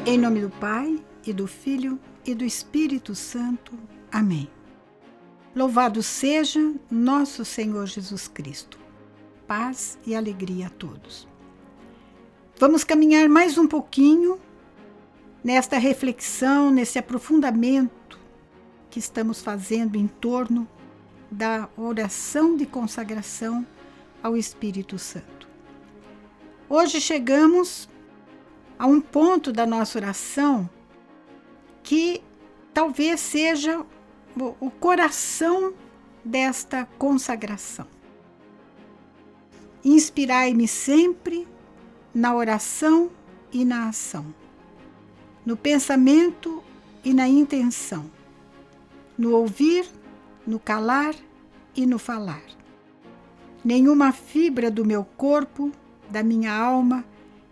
Em nome do Pai, e do Filho, e do Espírito Santo. Amém. Louvado seja nosso Senhor Jesus Cristo. Paz e alegria a todos. Vamos caminhar mais um pouquinho nesta reflexão, nesse aprofundamento que estamos fazendo em torno da oração de consagração ao Espírito Santo. Hoje chegamos a um ponto da nossa oração que talvez seja o coração desta consagração. Inspirai-me sempre na oração e na ação, no pensamento e na intenção, no ouvir, no calar e no falar. Nenhuma fibra do meu corpo, da minha alma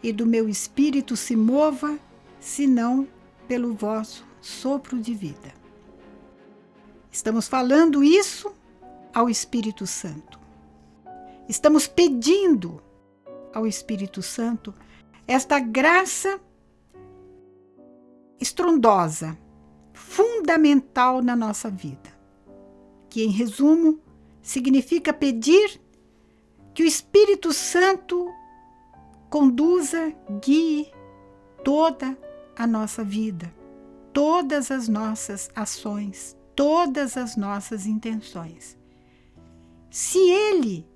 e do meu espírito se mova, senão pelo vosso sopro de vida. Estamos falando isso ao Espírito Santo. Estamos pedindo ao Espírito Santo esta graça estrondosa, fundamental na nossa vida, que, em resumo, significa pedir que o Espírito Santo conduza, guie toda a nossa vida, todas as nossas ações, todas as nossas intenções. Se ele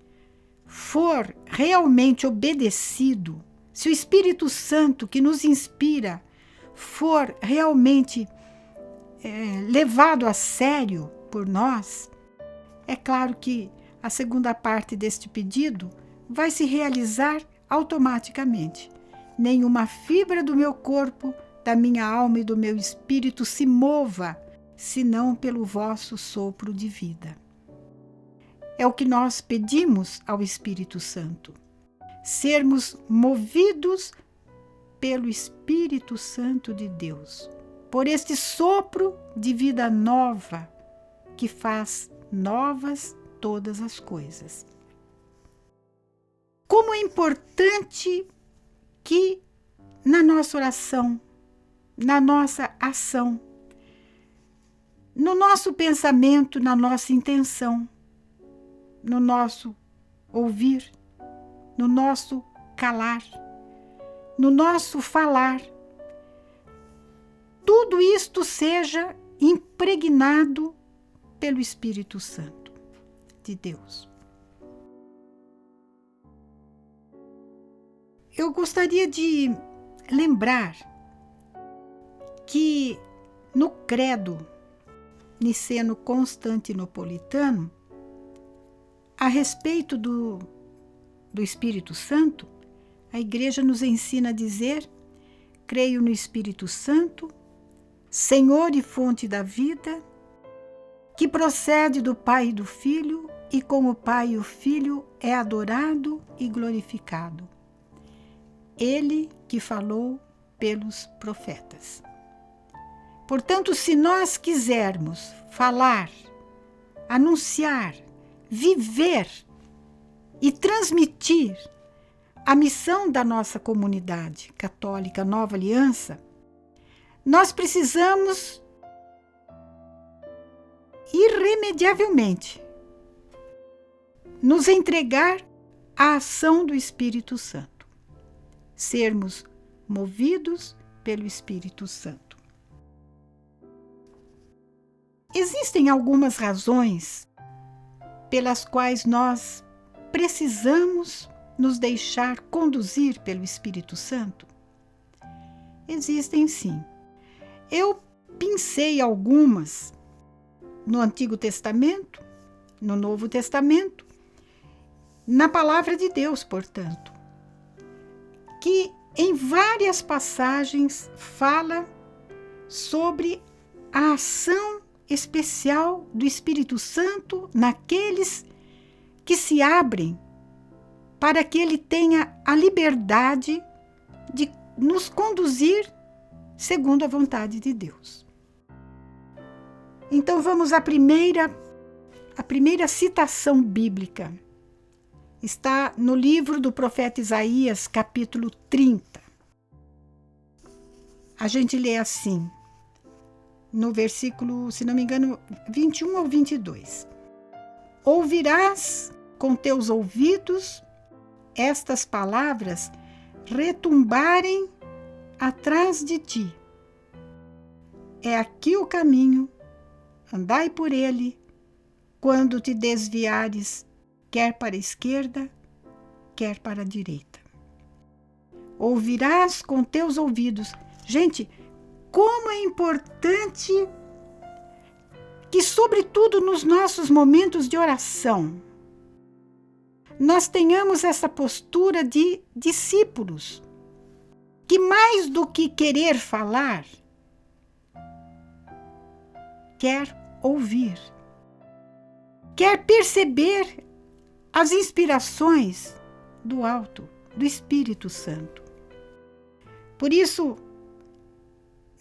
for realmente obedecido, se o Espírito Santo que nos inspira for realmente levado a sério por nós, é claro que a segunda parte deste pedido vai se realizar automaticamente. Nenhuma fibra do meu corpo, da minha alma e do meu espírito se mova, senão pelo vosso sopro de vida. É o que nós pedimos ao Espírito Santo. Sermos movidos pelo Espírito Santo de Deus, por este sopro de vida nova, que faz novas todas as coisas. Como é importante que na nossa oração, na nossa ação, no nosso pensamento, na nossa intenção, no nosso ouvir, no nosso calar, no nosso falar, tudo isto seja impregnado pelo Espírito Santo de Deus. Eu gostaria de lembrar que no credo niceno-constantinopolitano, a respeito do Espírito Santo, a Igreja nos ensina a dizer: creio no Espírito Santo, Senhor e fonte da vida, que procede do Pai e do Filho, e com o Pai e o Filho é adorado e glorificado. Ele que falou pelos profetas. Portanto, se nós quisermos falar, anunciar, viver e transmitir a missão da nossa comunidade católica Nova Aliança, nós precisamos irremediavelmente nos entregar à ação do Espírito Santo. Sermos movidos pelo Espírito Santo. Existem algumas razões pelas quais nós precisamos nos deixar conduzir pelo Espírito Santo? Existem sim. Eu pensei algumas no Antigo Testamento, no Novo Testamento, na Palavra de Deus, portanto, que em várias passagens fala sobre a ação especial do Espírito Santo naqueles que se abrem para que ele tenha a liberdade de nos conduzir segundo a vontade de Deus. Então vamos à primeira citação bíblica. Está no livro do profeta Isaías, capítulo 30. a gente lê assim, no versículo, se não me engano, 21 ao 22. Ouvirás com teus ouvidos estas palavras retumbarem atrás de ti. É aqui o caminho, andai por ele, quando te desviares, quer para a esquerda, quer para a direita. Ouvirás com teus ouvidos. Gente, como é importante que, sobretudo nos nossos momentos de oração, nós tenhamos essa postura de discípulos, que mais do que querer falar, quer ouvir, quer perceber as inspirações do alto, do Espírito Santo. Por isso,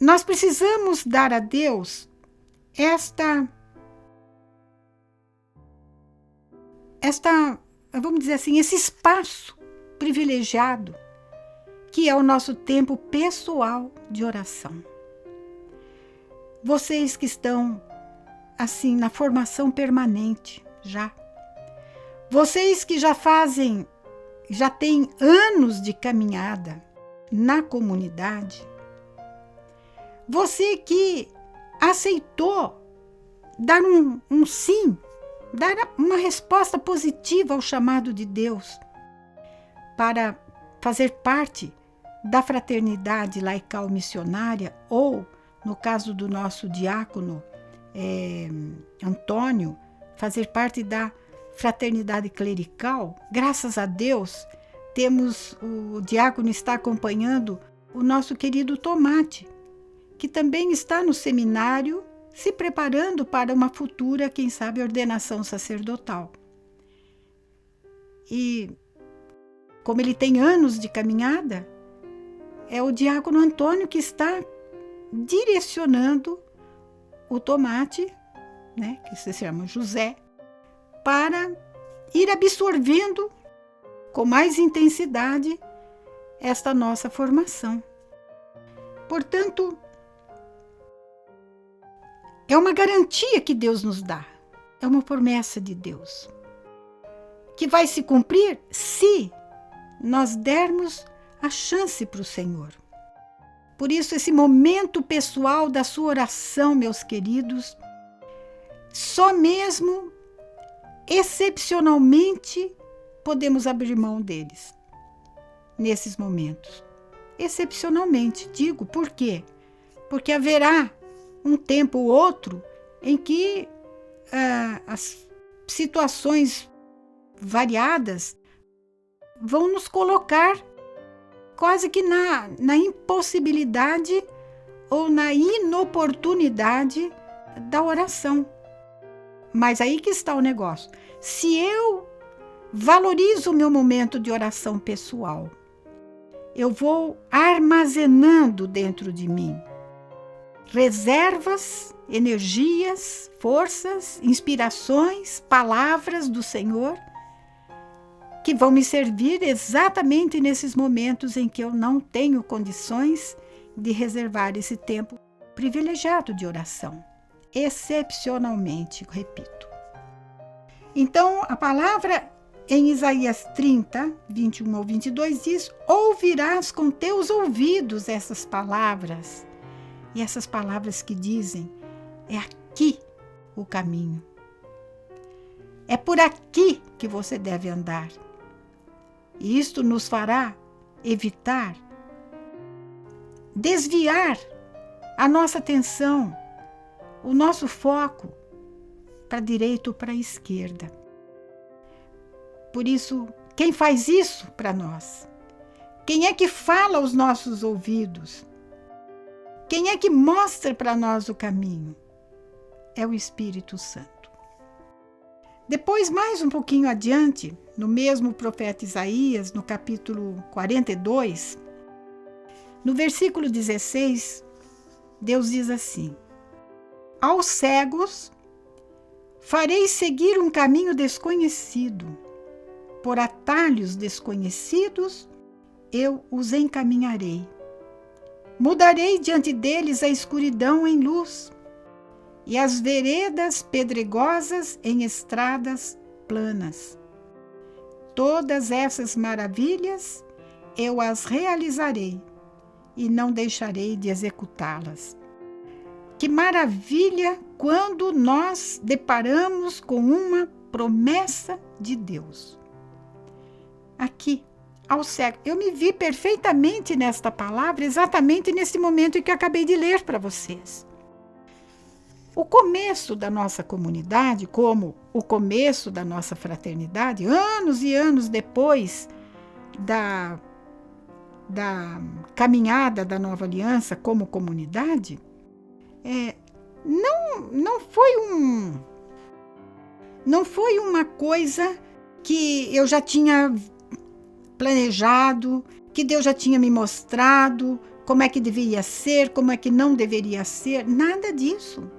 nós precisamos dar a Deus vamos dizer assim, esse espaço privilegiado, que é o nosso tempo pessoal de oração. Vocês que estão, assim, na formação permanente, vocês que já têm anos de caminhada na comunidade, você que aceitou dar um sim, dar uma resposta positiva ao chamado de Deus para fazer parte da fraternidade laical missionária, ou, no caso do nosso diácono Antônio, fazer parte da fraternidade clerical. Graças a Deus, o diácono está acompanhando o nosso querido Tomate, que também está no seminário, se preparando para uma futura, quem sabe, ordenação sacerdotal. E, como ele tem anos de caminhada, é o diácono Antônio que está direcionando o Tomate, que se chama José, para ir absorvendo com mais intensidade esta nossa formação. Portanto, é uma garantia que Deus nos dá, é uma promessa de Deus, que vai se cumprir se nós dermos a chance para o Senhor. Por isso, esse momento pessoal da sua oração, meus queridos, só mesmo excepcionalmente podemos abrir mão deles nesses momentos. Excepcionalmente, digo, por quê? Porque haverá um tempo ou outro em que as situações variadas vão nos colocar quase que na impossibilidade ou na inoportunidade da oração. Mas aí que está o negócio. Se eu valorizo o meu momento de oração pessoal, eu vou armazenando dentro de mim reservas, energias, forças, inspirações, palavras do Senhor, que vão me servir exatamente nesses momentos em que eu não tenho condições de reservar esse tempo privilegiado de oração. Excepcionalmente, repito. Então, a palavra em Isaías 30, 21 ao 22 diz: ouvirás com teus ouvidos essas palavras. E essas palavras que dizem: é aqui o caminho. É por aqui que você deve andar. E isto nos fará evitar, desviar a nossa atenção, o nosso foco para a direita ou para a esquerda. Por isso, quem faz isso para nós? Quem é que fala aos nossos ouvidos? Quem é que mostra para nós o caminho? É o Espírito Santo. Depois, mais um pouquinho adiante, no mesmo profeta Isaías, no capítulo 42, no versículo 16, Deus diz assim: aos cegos farei seguir um caminho desconhecido, por atalhos desconhecidos eu os encaminharei. Mudarei diante deles a escuridão em luz e as veredas pedregosas em estradas planas. Todas essas maravilhas eu as realizarei e não deixarei de executá-las. Que maravilha quando nós deparamos com uma promessa de Deus. Aqui, ao cego, eu me vi perfeitamente nesta palavra, exatamente nesse momento em que eu acabei de ler para vocês. O começo da nossa comunidade, como o começo da nossa fraternidade, anos e anos depois da caminhada da Nova Aliança como comunidade, não foi uma coisa que eu já tinha planejado, que Deus já tinha me mostrado como é que deveria ser, como é que não deveria ser, nada disso.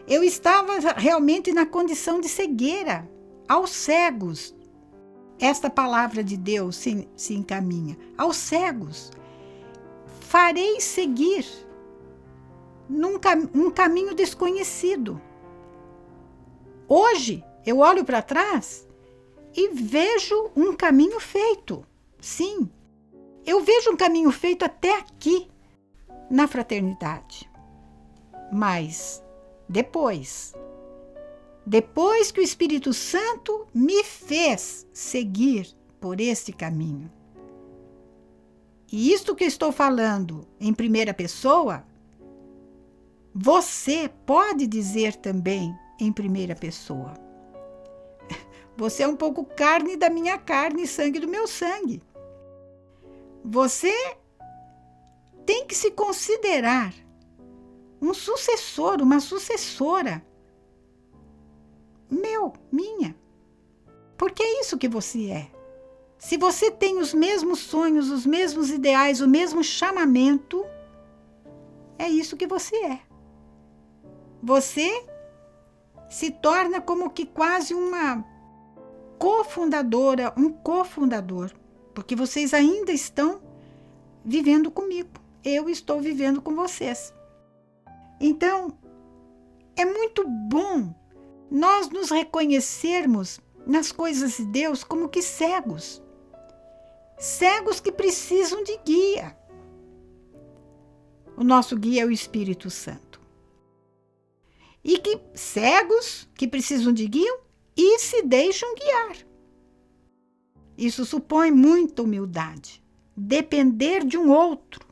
Eu estava realmente na condição de cegueira, aos cegos. Esta palavra de Deus se encaminha. Aos cegos, farei seguir um caminho desconhecido. Hoje, eu olho para trás e vejo um caminho feito. Sim, eu vejo um caminho feito até aqui, na fraternidade. Mas depois que o Espírito Santo me fez seguir por este caminho. E isto que eu estou falando em primeira pessoa, você pode dizer também em primeira pessoa. Você é um pouco carne da minha carne e sangue do meu sangue. Você tem que se considerar um sucessor, uma sucessora minha. Porque é isso que você é. Se você tem os mesmos sonhos, os mesmos ideais, o mesmo chamamento, é isso que você é. Você se torna como que quase uma cofundadora, um cofundador, porque vocês ainda estão vivendo comigo. Eu estou vivendo com vocês. Então, é muito bom nós nos reconhecermos nas coisas de Deus como que cegos. Cegos que precisam de guia. O nosso guia é o Espírito Santo. E que cegos que precisam de guia e se deixam guiar. Isso supõe muita humildade. Depender de um outro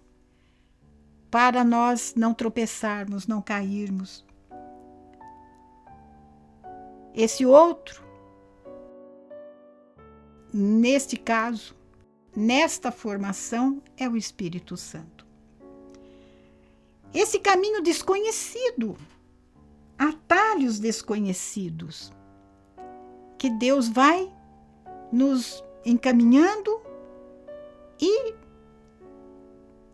para nós não tropeçarmos, não cairmos. Esse outro, neste caso, nesta formação, é o Espírito Santo. Esse caminho desconhecido, atalhos desconhecidos, que Deus vai nos encaminhando e,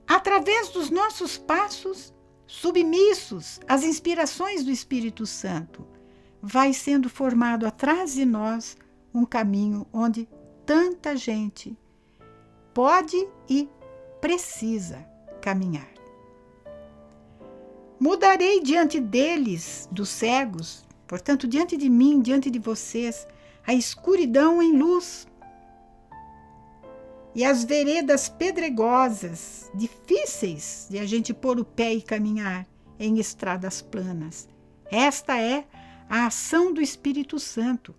através dos nossos passos, submissos às inspirações do Espírito Santo, vai sendo formado atrás de nós um caminho onde tanta gente pode e precisa caminhar. Mudarei diante deles, dos cegos, portanto, diante de mim, diante de vocês, a escuridão em luz e as veredas pedregosas, difíceis de a gente pôr o pé e caminhar em estradas planas. Esta é a ação do Espírito Santo.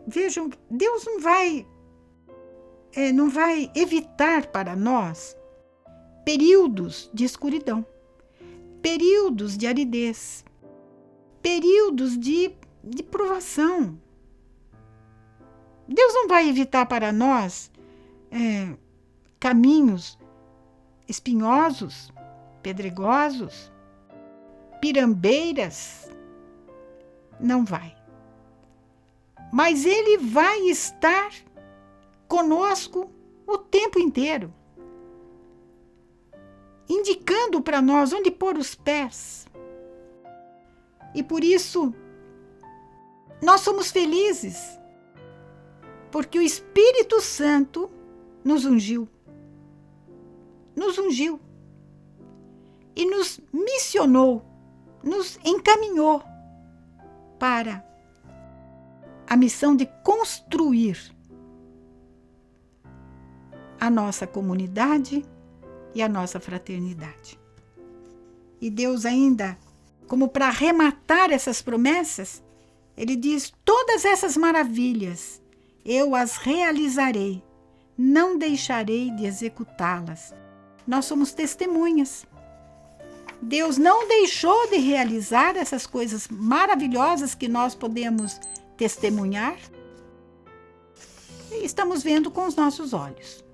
Vejam, Deus não vai evitar para nós períodos de escuridão, períodos de aridez, períodos de provação. Deus não vai evitar para nós caminhos espinhosos, pedregosos, pirambeiras. Não vai. Mas Ele vai estar conosco o tempo inteiro, indicando para nós onde pôr os pés. E por isso, nós somos felizes, porque o Espírito Santo nos ungiu. Nos ungiu e nos missionou, nos encaminhou para a missão de construir a nossa comunidade e a nossa fraternidade. E Deus ainda, como para arrematar essas promessas, Ele diz: todas essas maravilhas eu as realizarei, não deixarei de executá-las. Nós somos testemunhas. Deus não deixou de realizar essas coisas maravilhosas que nós podemos testemunhar. E estamos vendo com os nossos olhos.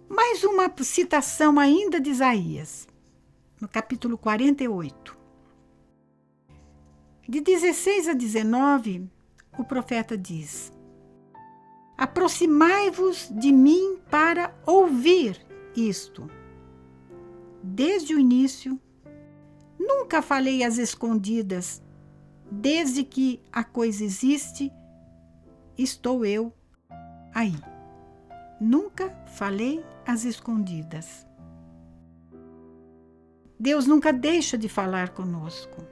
Mais uma citação ainda de Isaías, no capítulo 48. De 16 a 19, o profeta diz: aproximai-vos de mim para ouvir isto. Desde o início, nunca falei às escondidas. Desde que a coisa existe, estou eu aí. Nunca falei às escondidas. Deus nunca deixa de falar conosco.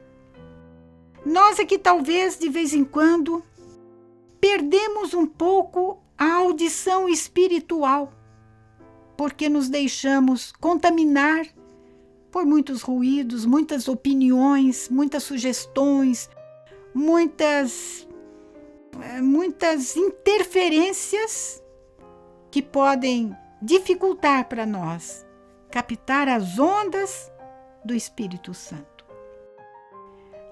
Nós é que talvez, de vez em quando, perdemos um pouco a audição espiritual, porque nos deixamos contaminar por muitos ruídos, muitas opiniões, muitas sugestões, muitas interferências que podem dificultar para nós captar as ondas do Espírito Santo.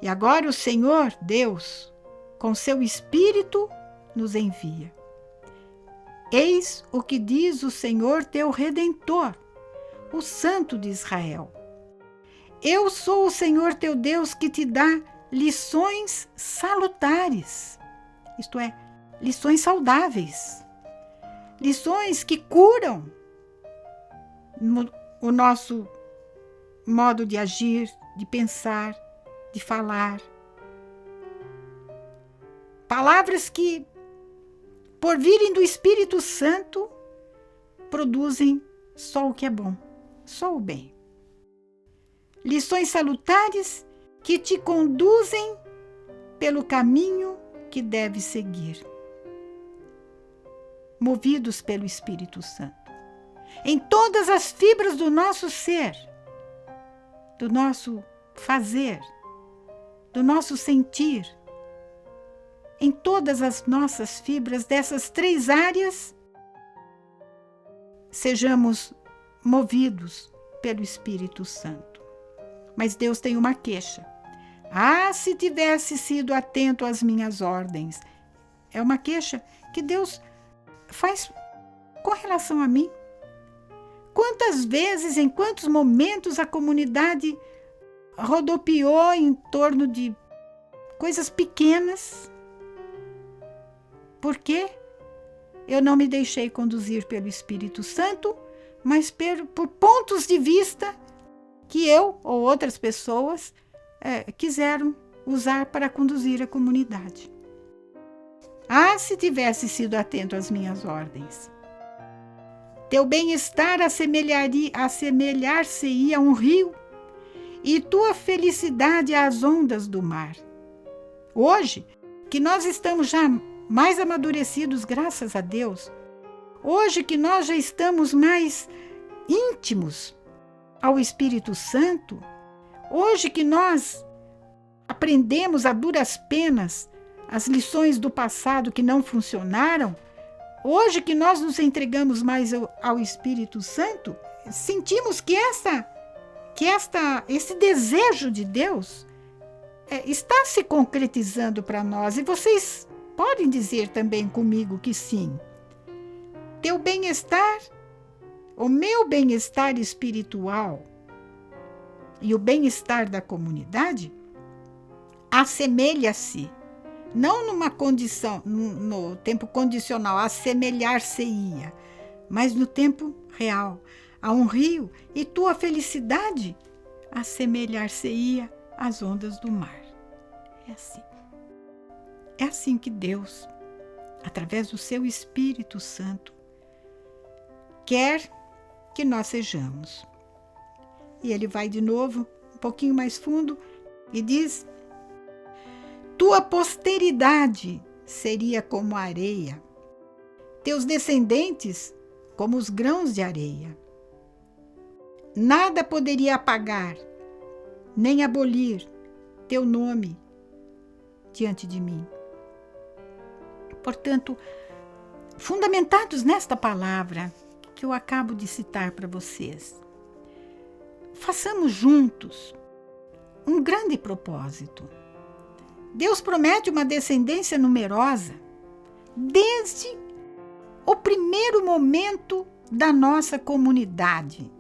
E agora o Senhor, Deus, com seu Espírito, nos envia. Eis o que diz o Senhor teu Redentor, o Santo de Israel. Eu sou o Senhor teu Deus que te dá lições salutares, isto é, lições saudáveis, lições que curam o nosso modo de agir, de pensar, de falar. Palavras que, por virem do Espírito Santo, produzem só o que é bom, só o bem. Lições salutares que te conduzem pelo caminho que deves seguir, movidos pelo Espírito Santo. Em todas as fibras do nosso ser, do nosso fazer, do nosso sentir, em todas as nossas fibras dessas 3 áreas, sejamos movidos pelo Espírito Santo. Mas Deus tem uma queixa. Ah, se tivesse sido atento às minhas ordens. É uma queixa que Deus faz com relação a mim. Quantas vezes, em quantos momentos a comunidade rodopiou em torno de coisas pequenas. Por quê? Eu não me deixei conduzir pelo Espírito Santo, mas por pontos de vista que eu ou outras pessoas quiseram usar para conduzir a comunidade. Ah, se tivesse sido atento às minhas ordens. Teu bem-estar assemelhar-se-ia a um rio, e tua felicidade às ondas do mar. Hoje, que nós estamos já mais amadurecidos, graças a Deus, hoje que nós já estamos mais íntimos ao Espírito Santo, hoje que nós aprendemos a duras penas as lições do passado que não funcionaram, hoje que nós nos entregamos mais ao Espírito Santo, sentimos que esse desejo de Deus está se concretizando para nós. E vocês podem dizer também comigo que sim. Teu bem-estar, o meu bem-estar espiritual e o bem-estar da comunidade assemelha-se, não numa condição, no tempo condicional, assemelhar-se-ia, mas no tempo real, a um rio, e tua felicidade assemelhar-se-ia às ondas do mar. É assim. É assim que Deus, através do seu Espírito Santo, quer que nós sejamos. E ele vai de novo, um pouquinho mais fundo, e diz: tua posteridade seria como a areia, teus descendentes como os grãos de areia. Nada poderia apagar, nem abolir teu nome diante de mim. Portanto, fundamentados nesta palavra que eu acabo de citar para vocês, façamos juntos um grande propósito. Deus promete uma descendência numerosa desde o primeiro momento da nossa comunidade.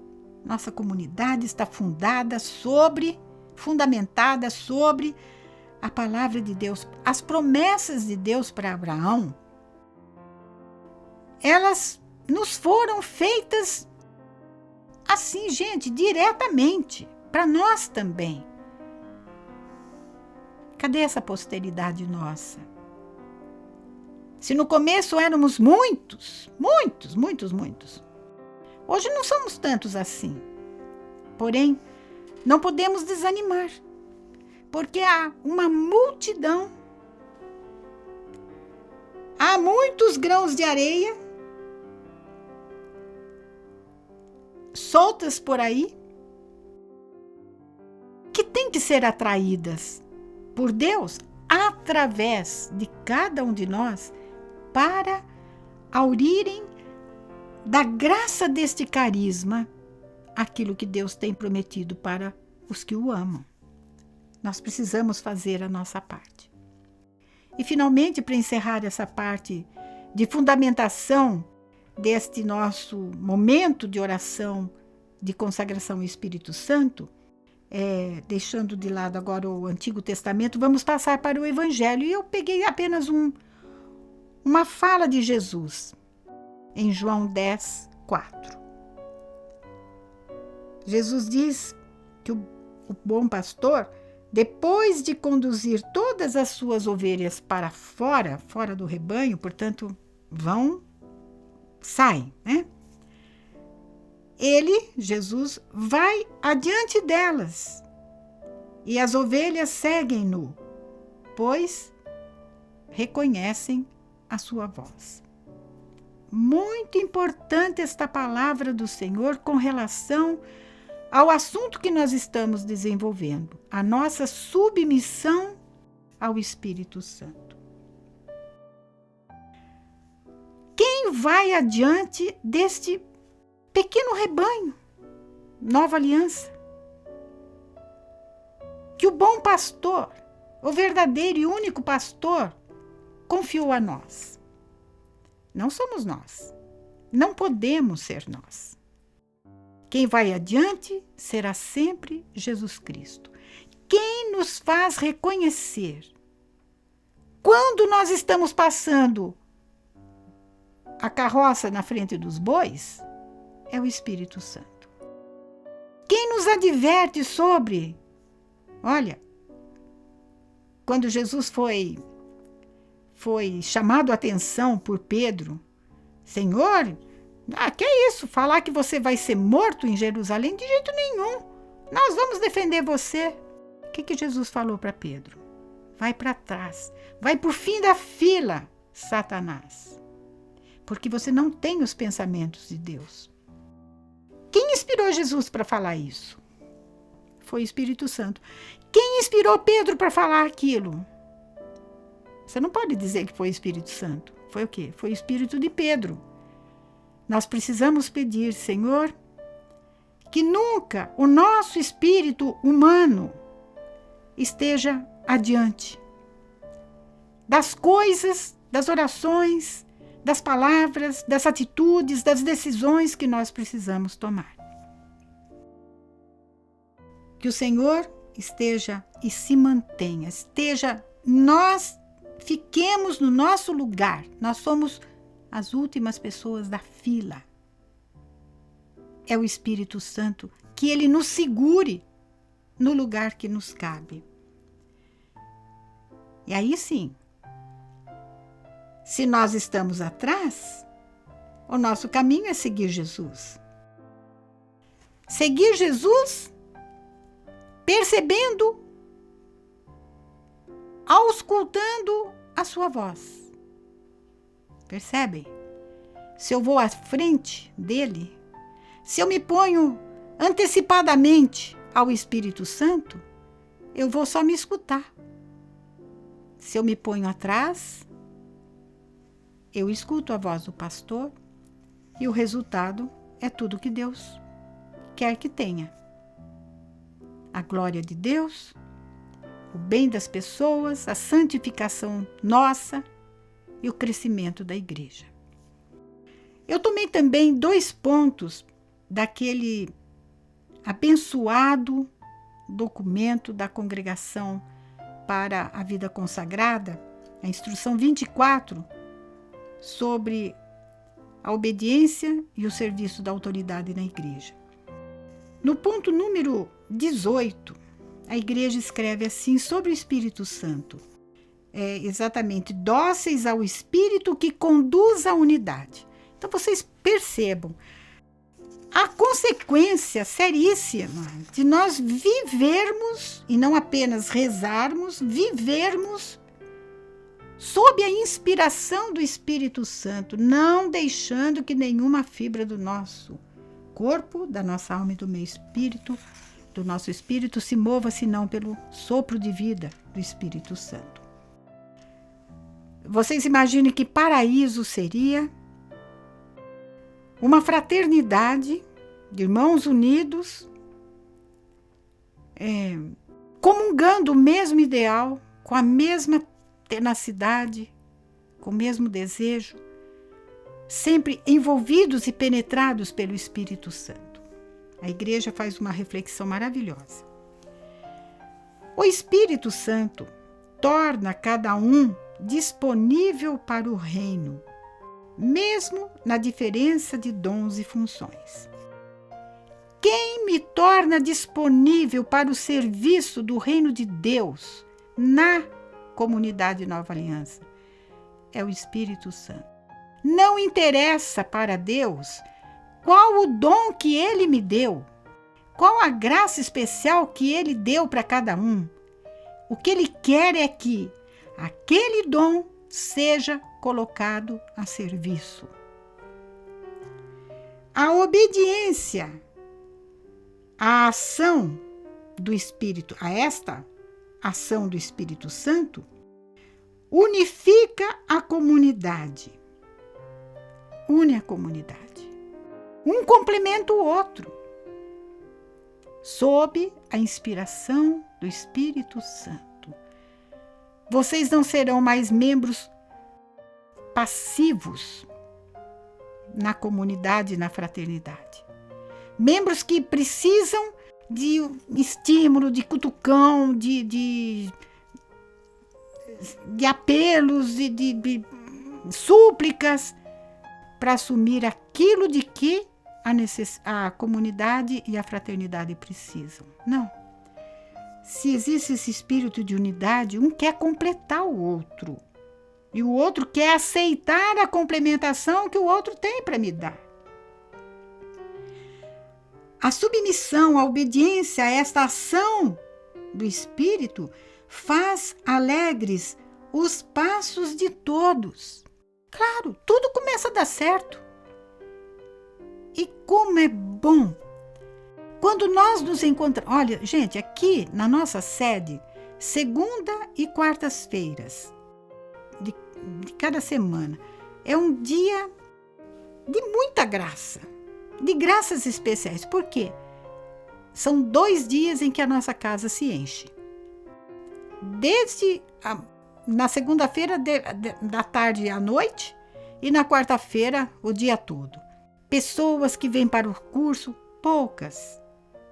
Nossa comunidade está fundamentada sobre a palavra de Deus. As promessas de Deus para Abraão, elas nos foram feitas assim, gente, diretamente, para nós também. Cadê essa posteridade nossa? Se no começo éramos muitos, hoje não somos tantos assim. Porém, não podemos desanimar, porque há uma multidão, há muitos grãos de areia soltas por aí, que têm que ser atraídas por Deus através de cada um de nós para aurirem da graça deste carisma aquilo que Deus tem prometido para os que o amam. Nós precisamos fazer a nossa parte. E finalmente, para encerrar essa parte de fundamentação deste nosso momento de oração, de consagração ao Espírito Santo, deixando de lado agora o Antigo Testamento, vamos passar para o Evangelho. E eu peguei apenas uma fala de Jesus, em João 10, 4. Jesus diz que o bom pastor, depois de conduzir todas as suas ovelhas para fora do rebanho, portanto, saem, né? Ele, Jesus, vai adiante delas e as ovelhas seguem-no, pois reconhecem a sua voz. Muito importante esta palavra do Senhor com relação ao assunto que nós estamos desenvolvendo, a nossa submissão ao Espírito Santo. Quem vai adiante deste pequeno rebanho, nova aliança, que o bom pastor, o verdadeiro e único pastor, confiou a nós? Não somos nós, não podemos ser nós. Quem vai adiante será sempre Jesus Cristo. Quem nos faz reconhecer quando nós estamos passando a carroça na frente dos bois é o Espírito Santo. Quem nos adverte sobre, olha, quando Jesus foi chamado a atenção por Pedro, Senhor, que é isso? Falar que você vai ser morto em Jerusalém? De jeito nenhum. Nós vamos defender você. O que Jesus falou para Pedro? Vai para trás. Vai para o fim da fila, Satanás. Porque você não tem os pensamentos de Deus. Quem inspirou Jesus para falar isso? Foi o Espírito Santo. Quem inspirou Pedro para falar aquilo? Você não pode dizer que foi o Espírito Santo. Foi o quê? Foi o Espírito de Pedro. Nós precisamos pedir, Senhor, que nunca o nosso espírito humano esteja adiante das coisas, das orações, das palavras, das atitudes, das decisões que nós precisamos tomar. Que o Senhor esteja e se mantenha, nós fiquemos no nosso lugar. Nós somos as últimas pessoas da fila. É o Espírito Santo, que ele nos segure no lugar que nos cabe. E aí sim, se nós estamos atrás, o nosso caminho é seguir Jesus. seguir Jesus, percebendo, auscultando a sua voz. Percebem? Se eu vou à frente dele, se eu me ponho antecipadamente ao Espírito Santo, eu vou só me escutar. Se eu me ponho atrás, eu escuto a voz do pastor e o resultado é tudo que Deus quer que tenha. A glória de Deus, o bem das pessoas, a santificação nossa e o crescimento da igreja. Eu tomei também 2 pontos daquele abençoado documento da Congregação para a Vida Consagrada, a instrução 24, sobre a obediência e o serviço da autoridade na igreja. No ponto número 18, a igreja escreve assim sobre o Espírito Santo. Exatamente, dóceis ao Espírito que conduz à unidade. Então vocês percebam a consequência seríssima de nós vivermos, e não apenas rezarmos, vivermos sob a inspiração do Espírito Santo, não deixando que nenhuma fibra do nosso corpo, da nossa alma e do meu espírito, do nosso espírito se mova senão pelo sopro de vida do Espírito Santo. Vocês imaginem que paraíso seria uma fraternidade de irmãos unidos, comungando o mesmo ideal, com a mesma tenacidade, com o mesmo desejo, sempre envolvidos e penetrados pelo Espírito Santo. A igreja faz uma reflexão maravilhosa. O Espírito Santo torna cada um disponível para o reino, mesmo na diferença de dons e funções. Quem me torna disponível para o serviço do reino de Deus na comunidade Nova Aliança? É o Espírito Santo. Não interessa para Deus qual o dom que Ele me deu, qual a graça especial que Ele deu para cada um. O que Ele quer é que aquele dom seja colocado a serviço. A obediência à ação do Espírito, a esta ação do Espírito Santo, unifica a comunidade. Une a comunidade. Um complementa o outro, sob a inspiração do Espírito Santo. Vocês não serão mais membros passivos na comunidade e na fraternidade. Membros que precisam de estímulo, de cutucão, de apelos, de súplicas, para assumir aquilo de que a comunidade e a fraternidade precisam. Não. Se existe esse espírito de unidade, um quer completar o outro. E o outro quer aceitar a complementação que o outro tem para me dar. A submissão, a obediência a esta ação do Espírito faz alegres os passos de todos. Claro, tudo começa a dar certo. E como é bom quando nós nos encontramos. Olha, gente, aqui na nossa sede, segunda e quartas-feiras de cada semana, é um dia de muita graça, de graças especiais. Por quê? São 2 dias em que a nossa casa se enche. Na segunda-feira, da tarde à noite, e na quarta-feira, o dia todo. Pessoas que vêm para o curso, poucas,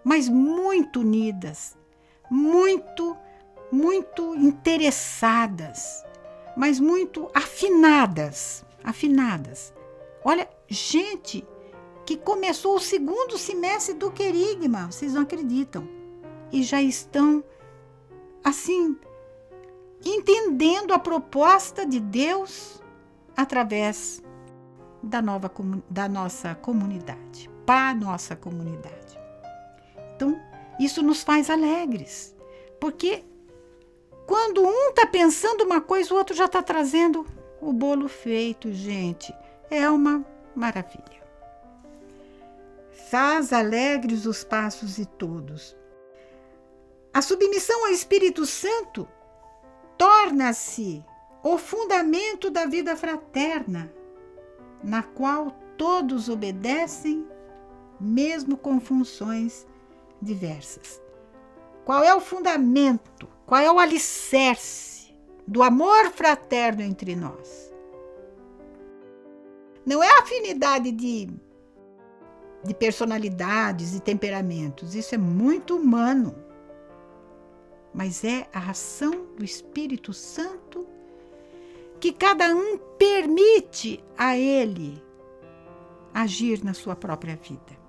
mas muito unidas, muito interessadas, mas muito afinadas. Olha, gente que começou o 2º semestre do Querigma, vocês não acreditam, e já estão, assim, entendendo a proposta de Deus através da nossa comunidade, para a nossa comunidade. Isso nos faz alegres, porque quando um está pensando uma coisa, o outro já está trazendo o bolo feito, gente. É uma maravilha. Faz alegres os passos de todos. A submissão ao Espírito Santo torna-se o fundamento da vida fraterna, na qual todos obedecem, mesmo com funções diversas. Qual é o fundamento? Qual é o alicerce do amor fraterno entre nós? Não é a afinidade de personalidades e temperamentos, isso é muito humano, mas é a ação do Espírito Santo que cada um permite a ele agir na sua própria vida.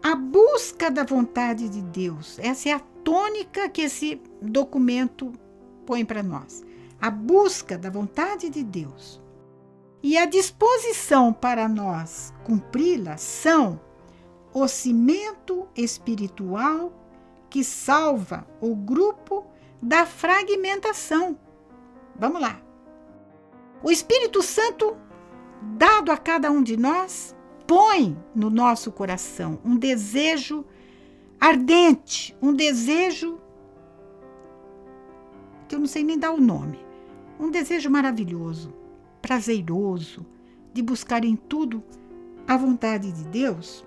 A busca da vontade de Deus, essa é a tônica que esse documento põe para nós. A busca da vontade de Deus e a disposição para nós cumpri-la são o cimento espiritual que salva o grupo da fragmentação. Vamos lá. O Espírito Santo, dado a cada um de nós, põe no nosso coração um desejo ardente, um desejo que eu não sei nem dar o nome, um desejo maravilhoso, prazeroso, de buscar em tudo a vontade de Deus.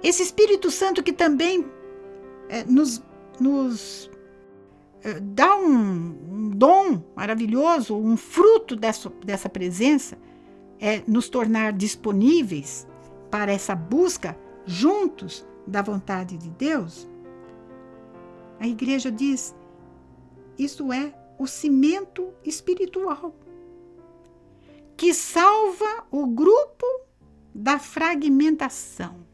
Esse Espírito Santo que também nos dá um dom maravilhoso, um fruto dessa presença, é nos tornar disponíveis para essa busca juntos da vontade de Deus. A igreja diz, isso é o cimento espiritual que salva o grupo da fragmentação.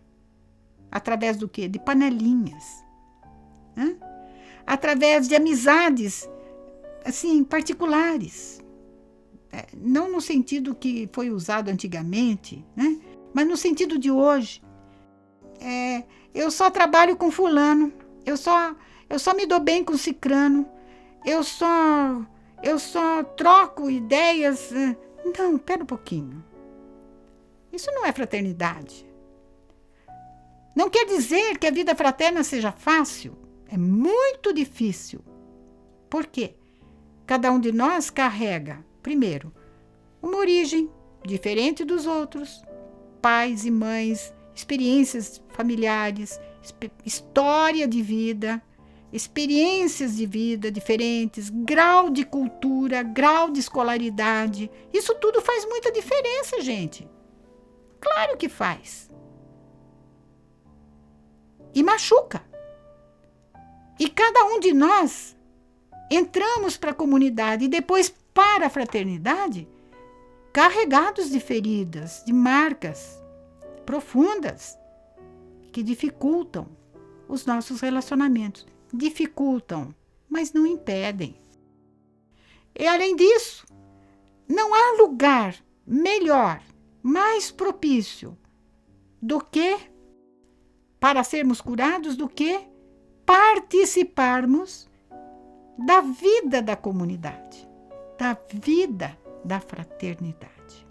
Através do quê? De panelinhas. Né? Através de amizades, assim, particulares. Não no sentido que foi usado antigamente, né? Mas no sentido de hoje. Eu só trabalho com fulano, eu só me dou bem com cicrano, eu só troco ideias. Não, pera um pouquinho. Isso não é fraternidade. Não quer dizer que a vida fraterna seja fácil. É muito difícil. Por quê? Cada um de nós carrega, primeiro, uma origem diferente dos outros, pais e mães, experiências familiares, história de vida, experiências de vida diferentes, grau de cultura, grau de escolaridade. Isso tudo faz muita diferença, gente. Claro que faz. E machuca. E cada um de nós entramos para a comunidade e depois para a fraternidade carregados de feridas, de marcas profundas que dificultam os nossos relacionamentos. Dificultam, mas não impedem. E além disso, não há lugar melhor, mais propício do que para sermos curados do que participarmos da vida da comunidade, da vida da fraternidade.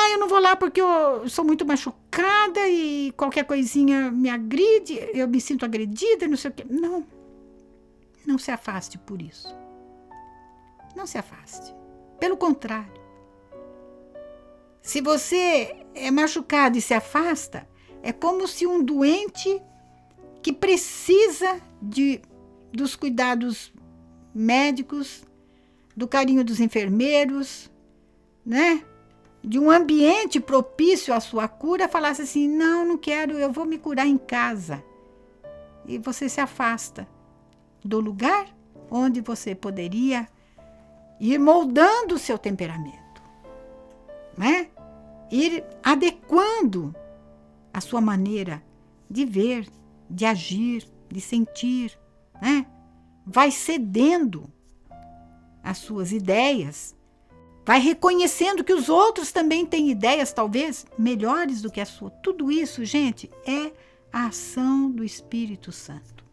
Eu não vou lá porque eu sou muito machucada e qualquer coisinha me agride, eu me sinto agredida, não sei o quê. Não se afaste por isso. Não se afaste. Pelo contrário. Se você é machucado e se afasta, é como se um doente que precisa dos cuidados médicos, do carinho dos enfermeiros, né? De um ambiente propício à sua cura, falasse assim, não quero, eu vou me curar em casa. E você se afasta do lugar onde você poderia ir moldando o seu temperamento, né? Ir adequando a sua maneira de ver, de agir, de sentir, né? Vai cedendo as suas ideias vai reconhecendo que os outros também têm ideias, talvez, melhores do que a sua. Tudo isso, gente, é a ação do Espírito Santo.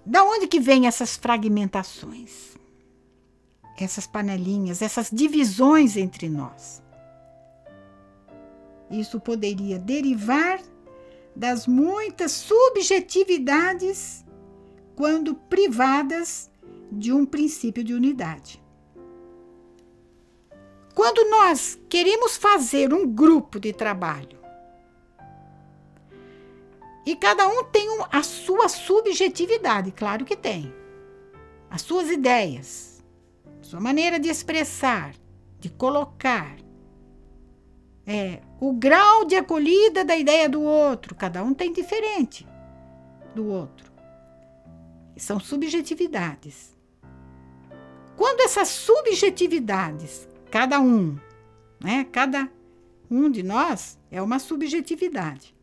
Da onde que vêm essas fragmentações? Essas panelinhas, essas divisões entre nós? Isso poderia derivar das muitas subjetividades quando privadas de um princípio de unidade. Quando nós queremos fazer um grupo de trabalho e cada um tem a sua subjetividade, claro que tem, as suas ideias, sua maneira de expressar, de colocar, o grau de acolhida da ideia do outro, cada um tem diferente do outro. São subjetividades. Quando essas subjetividades, cada um de nós é uma subjetividade,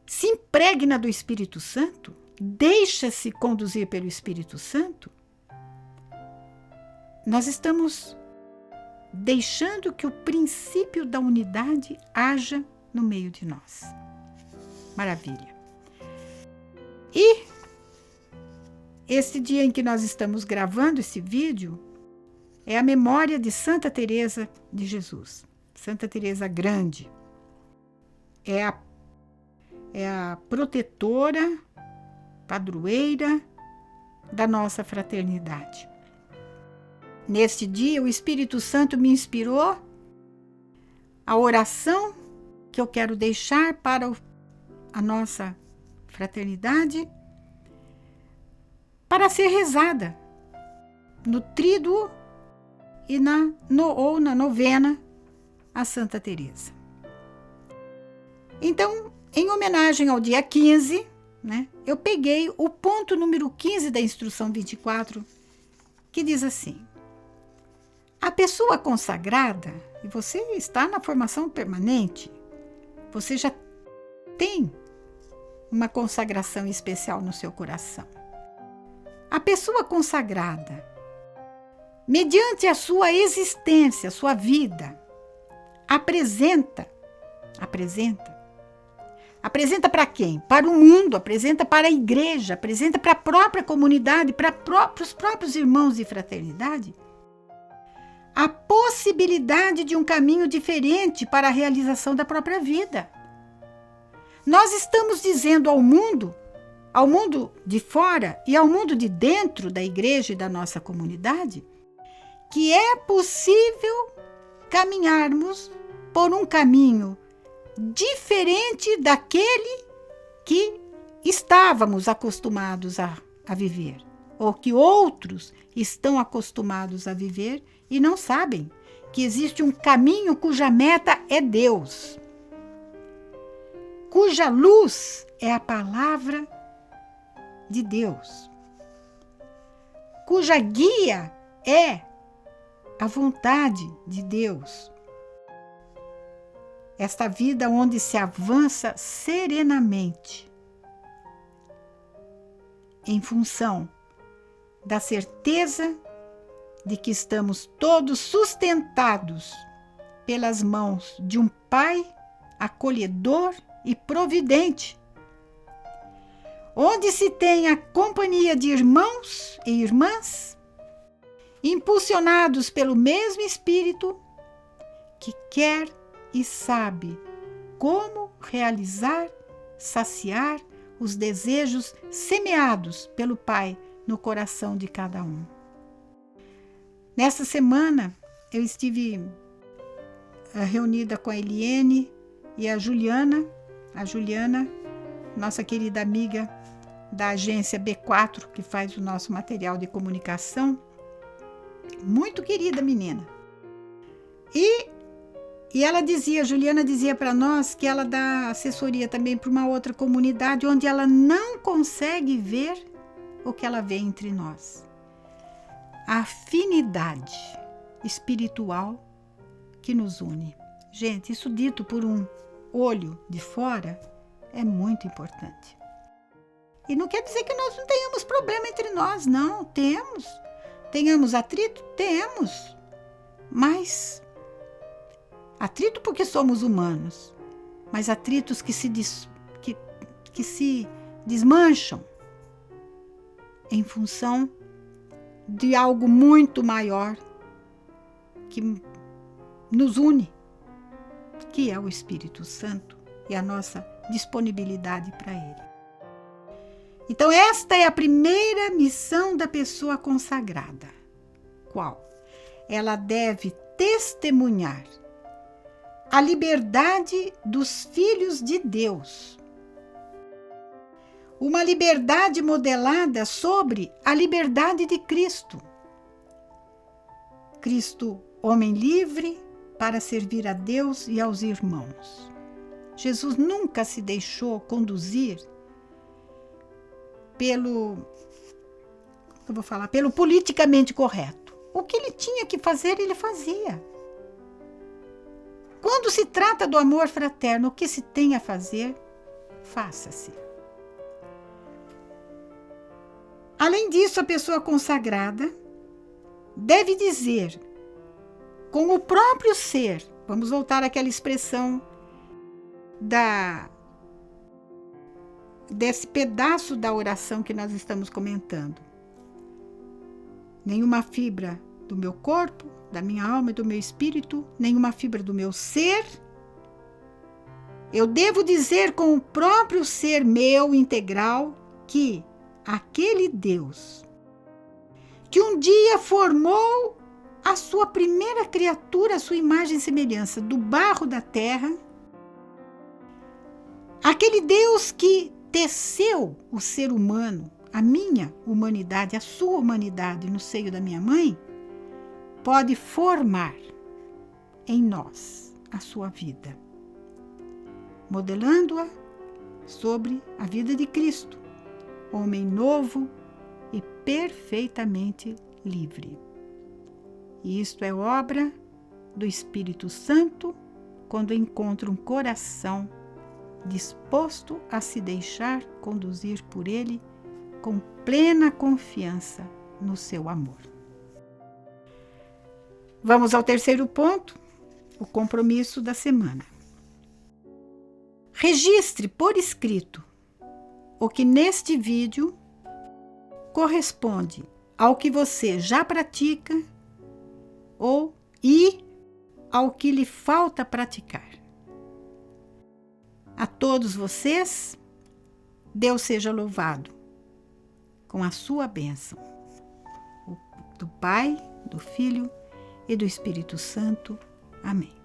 se impregna do Espírito Santo, deixa-se conduzir pelo Espírito Santo, nós estamos deixando que o princípio da unidade haja no meio de nós. Maravilha. E esse dia em que nós estamos gravando esse vídeo é a memória de Santa Teresa de Jesus. Santa Teresa Grande. É a protetora, padroeira da nossa fraternidade. Neste dia, o Espírito Santo me inspirou a oração que eu quero deixar para a nossa fraternidade, para ser rezada no tríduo e na novena a Santa Teresa. Então, em homenagem ao dia 15, eu peguei o ponto número 15 da instrução 24, que diz assim: a pessoa consagrada, e você está na formação permanente, você já tem uma consagração especial no seu coração. A pessoa consagrada, mediante a sua existência, a sua vida, apresenta para quem? Para o mundo, apresenta para a igreja, apresenta para a própria comunidade, para os próprios irmãos de fraternidade, a possibilidade de um caminho diferente para a realização da própria vida. Nós estamos dizendo ao mundo de fora e ao mundo de dentro da igreja e da nossa comunidade, que é possível caminharmos por um caminho diferente daquele que estávamos acostumados a viver, ou que outros estão acostumados a viver e não sabem que existe um caminho cuja meta é Deus, cuja luz é a palavra de Deus, cuja guia é a vontade de Deus. Esta vida onde se avança serenamente, em função da certeza de que estamos todos sustentados pelas mãos de um Pai acolhedor e providente, onde se tem a companhia de irmãos e irmãs, impulsionados pelo mesmo Espírito, que quer e sabe como realizar, saciar os desejos semeados pelo Pai no coração de cada um. Nesta semana, eu estive reunida com a Eliene e a Juliana, nossa querida amiga da agência B4, que faz o nosso material de comunicação. Muito querida menina. E ela dizia, a Juliana dizia para nós que ela dá assessoria também para uma outra comunidade onde ela não consegue ver o que ela vê entre nós. A afinidade espiritual que nos une. Gente, isso dito por um olho de fora é muito importante. E não quer dizer que nós não tenhamos problema entre nós, não. Temos. Tenhamos atrito? Temos. Mas atrito porque somos humanos. Mas atritos que se desmancham em função de algo muito maior que nos une, que é o Espírito Santo e a nossa disponibilidade para Ele. Então, esta é a primeira missão da pessoa consagrada. Qual? Ela deve testemunhar a liberdade dos filhos de Deus. Uma liberdade modelada sobre a liberdade de Cristo. Cristo, homem livre para servir a Deus e aos irmãos. Jesus nunca se deixou conduzir pelo politicamente correto. O que ele tinha que fazer, ele fazia. Quando se trata do amor fraterno, o que se tem a fazer, faça-se. Além disso, a pessoa consagrada deve dizer com o próprio ser, vamos voltar àquela expressão desse pedaço da oração que nós estamos comentando. Nenhuma fibra do meu corpo, da minha alma e do meu espírito, nenhuma fibra do meu ser. Eu devo dizer com o próprio ser meu integral que aquele Deus que um dia formou a sua primeira criatura, a sua imagem e semelhança, do barro da terra, aquele Deus que teceu o ser humano, a minha humanidade, a sua humanidade no seio da minha mãe, pode formar em nós a sua vida, modelando-a sobre a vida de Cristo, homem novo e perfeitamente livre. E isto é obra do Espírito Santo quando encontra um coração disposto a se deixar conduzir por Ele com plena confiança no seu amor. Vamos ao terceiro ponto, o compromisso da semana. Registre por escrito o que neste vídeo corresponde ao que você já pratica e ao que lhe falta praticar. A todos vocês, Deus seja louvado com a sua bênção, do Pai, do Filho e do Espírito Santo. Amém.